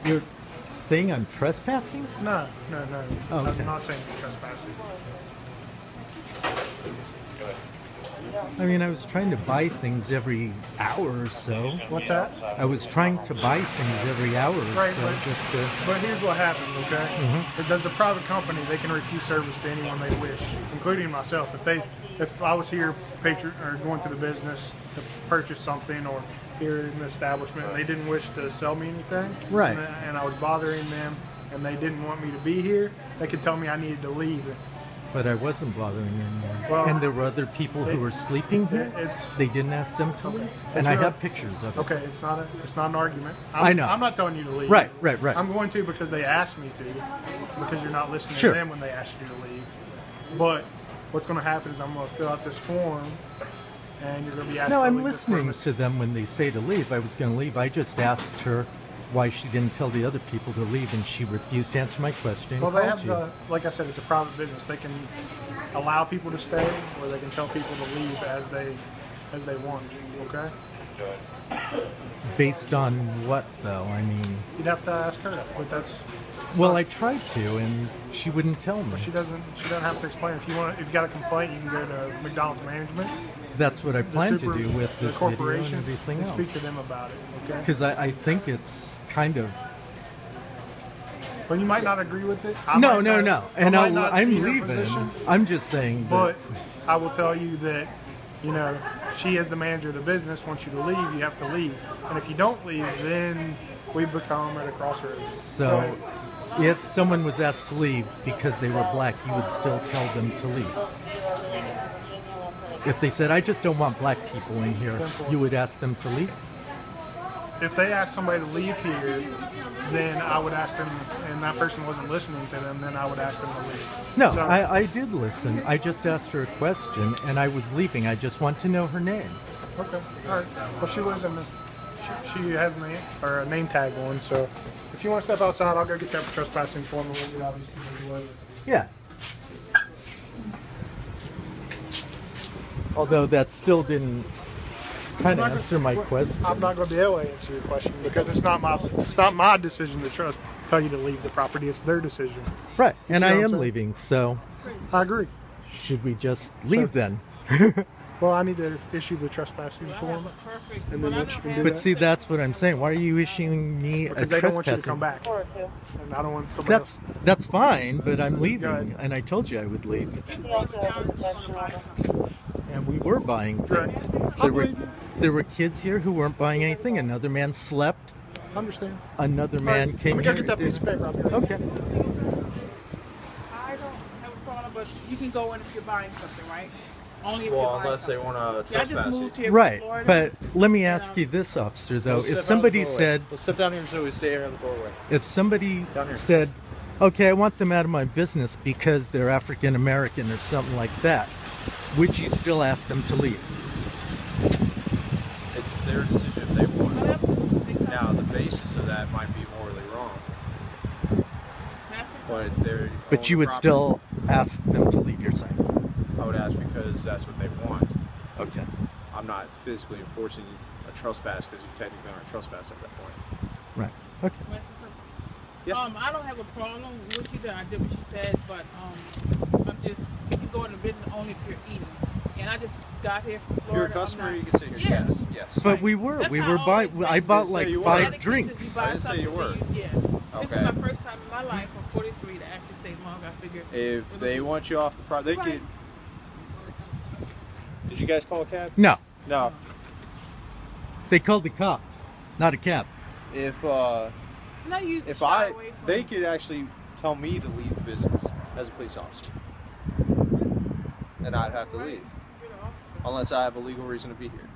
You're saying I'm trespassing? No. Oh, okay. I'm not saying you're trespassing. I mean, I was trying to buy things every hour or so. What's that? I was trying to buy things every hour or Right, so. but here's what happens, okay? Mm-hmm. Is as a private company, they can refuse service to anyone they wish, including myself. If I was here going to the business to purchase something or here in the establishment, and they didn't wish to sell me anything, Right. and I was bothering them, and they didn't want me to be here, they could tell me I needed to leave. But I wasn't bothering anyone. Well, and there were other people who were sleeping here. They didn't ask them to leave. And I have pictures of it. Okay, it's not an argument. I know. I'm not telling you to leave. Right. I'm going to because they asked me to, because you're not listening Sure. to them when they ask you to leave. But what's going to happen is I'm going to fill out this form, and you're going to be asked to No, leave I'm this listening premise. to them when they say to leave. I was going to leave. I just asked her why she didn't tell the other people to leave, and she refused to answer my question. Well, they Called have you. like I said, it's a private business. They can allow people to stay, or they can tell people to leave as they want. Okay. Based on what, though? I mean, You'd have to ask her that, but that's. well, I tried to, and she wouldn't tell me. She doesn't have to explain. If you got a complaint, you can go to McDonald's management. That's what I plan to do with the this video and corporation, everything and else. speak to them about it. Okay. Because I think it's kind of... Well, you might not agree with it. No. I And might not I'm see her leaving. position, I'm just saying that... but I will tell you that, she as the manager of the business wants you to leave. You have to leave, and if you don't leave, then we become at a crossroads. So, if someone was asked to leave because they were black, you would still tell them to leave. If they said, I just don't want black people in here, you would ask them to leave? If they asked somebody to leave here, then I would ask them, and that person wasn't listening to them, then I would ask them to leave. No, So- I did listen. I just asked her a question, and I was leaving. I just want to know her name. Okay, all right. Well, she lives in the. She has a name tag on, so if you want to step outside, I'll go get that trespassing form and we'll get out these things later. Yeah. Although that still didn't kind of answer my question. I'm not going to be able to answer your question because it's not my decision to tell you to leave the property. It's their decision. Right, You and see I what I'm am saying? leaving, so I agree. should we just leave then? Well, I need to issue the trespassing form, and then once you can do But that, see, that's what I'm saying. Why are you issuing me because a they don't want you to trespassing? come back, and I don't want somebody else. That's fine, but I'm leaving, ahead. and I told you I would leave. And we were buying things. Right. There were kids here who weren't buying anything. Another man slept. I understand. Another man Right, came let me go here. get that piece of paper. I'll be right back. Okay. I don't have a problem, but you can go in if you're buying something, right? Only if you're buying unless they something. want to Yeah, I trespass just you. moved here Right, from Florida. but let me ask you this, officer, though. Let's step out If of somebody the doorway. said, Let's step down here so we stay here in the doorway. if somebody Down here. said, okay, I want them out of my business because they're African American or something like that, would you still ask them to leave? It's their decision if they want. Whatever. Say something. Now, the basis of that might be morally wrong, Can I say something? but they're. But you would still ask them to leave your site. I would ask because that's what they want. Okay. I'm not physically enforcing a trespass because you technically aren't trespass at that point. Right. Okay. Can I say something? Yeah. I don't have a problem with what she did. I did what she said, but I'm just, you can go into business only if you're eating. And I just got here from Florida. You're a I'm customer, not- you can sit here. Yeah. Yes, yes. But we were That's how I buying. always I been. bought Didn't say like you were. 5 Other kids, if drinks. you buy I didn't say you something, were. Yeah. This Okay. is my first time in my life. I'm 43 to actually stay long. I figured. If they want you off the property, they Right. could. Did you guys call a cab? No, No. they called the cops, not a cab. If And I usually if shy I, away from they could actually tell me to leave the business as a police officer, and I'd have to leave You're the officer. unless I have a legal reason to be here.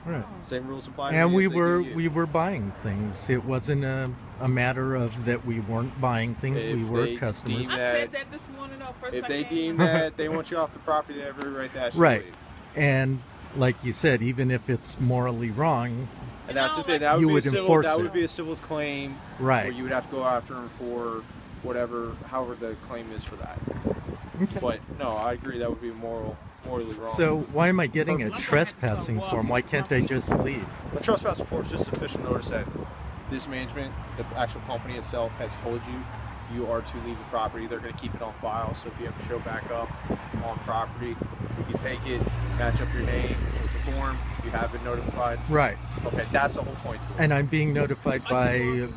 Right. Same rules apply. to And me we as they do you. were buying things. It wasn't a matter of that we weren't buying things. If we were they customers. deem I that- said that this morning though. First If I they came. deem that they want you off the property, they have every right to ask you Right. to leave. And like you said, even if it's morally wrong, And that's the No, thing. like- That would You be would a civil. enforce That it. would be a civil's claim. Right. Where you would have to go after them for whatever, however the claim is for that. Okay. But no, I agree. That would be morally wrong. so why am I getting I'm a gonna have to trespassing start form? Why walking. canm I just leave? the trespassing form is just sufficient notice that this management, the actual company itself, has told you you are to leave the property. They're going to keep it on file. So if you have to show back up on property, you can take it, match up your name with the form. You have been notified. Right. Okay, that's the whole point to it. And I'm being notified by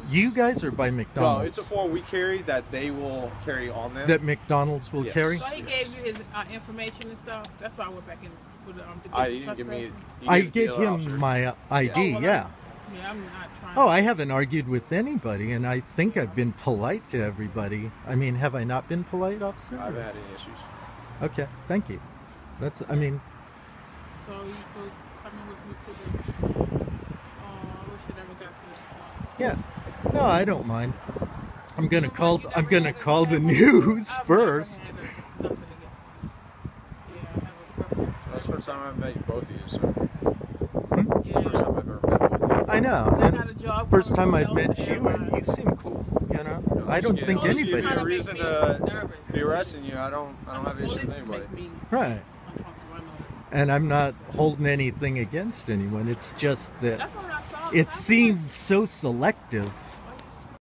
you guys or by McDonald's? No, it's a form we carry that they will carry on them. That McDonald's will Yes. carry? So he gave you his information and stuff. That's why I went back in for the You didn't give me. You I gave gave the other him officer. my ID, Oh, well, yeah. Yeah, I'm not trying. Oh, I haven't argued with anybody, and I think I've been polite to everybody. I mean, have I not been polite, officer? I haven't had any issues. Okay, thank you. That's, I mean, So you still coming with me to the? I wish it never got to this point. yeah. No, I don't mind. I'm gonna You call. never I'm gonna had call the I've news never first. had nothing against me. Yeah, I have a perfect. That's the first time I've met you, both of you. So Yeah. first time I've ever met both of you. I know. I and got a job first coming time from I've met Delta you, and Airlines. you seem cool. You know, I don't think Unless you give me anybody. a reason make to me nervous. be arresting you. I don't have issues with Police anybody. make me Right. uncomfortable. I know this. And I'm not holding anything against anyone. It's just that That's what I saw. it seemed so selective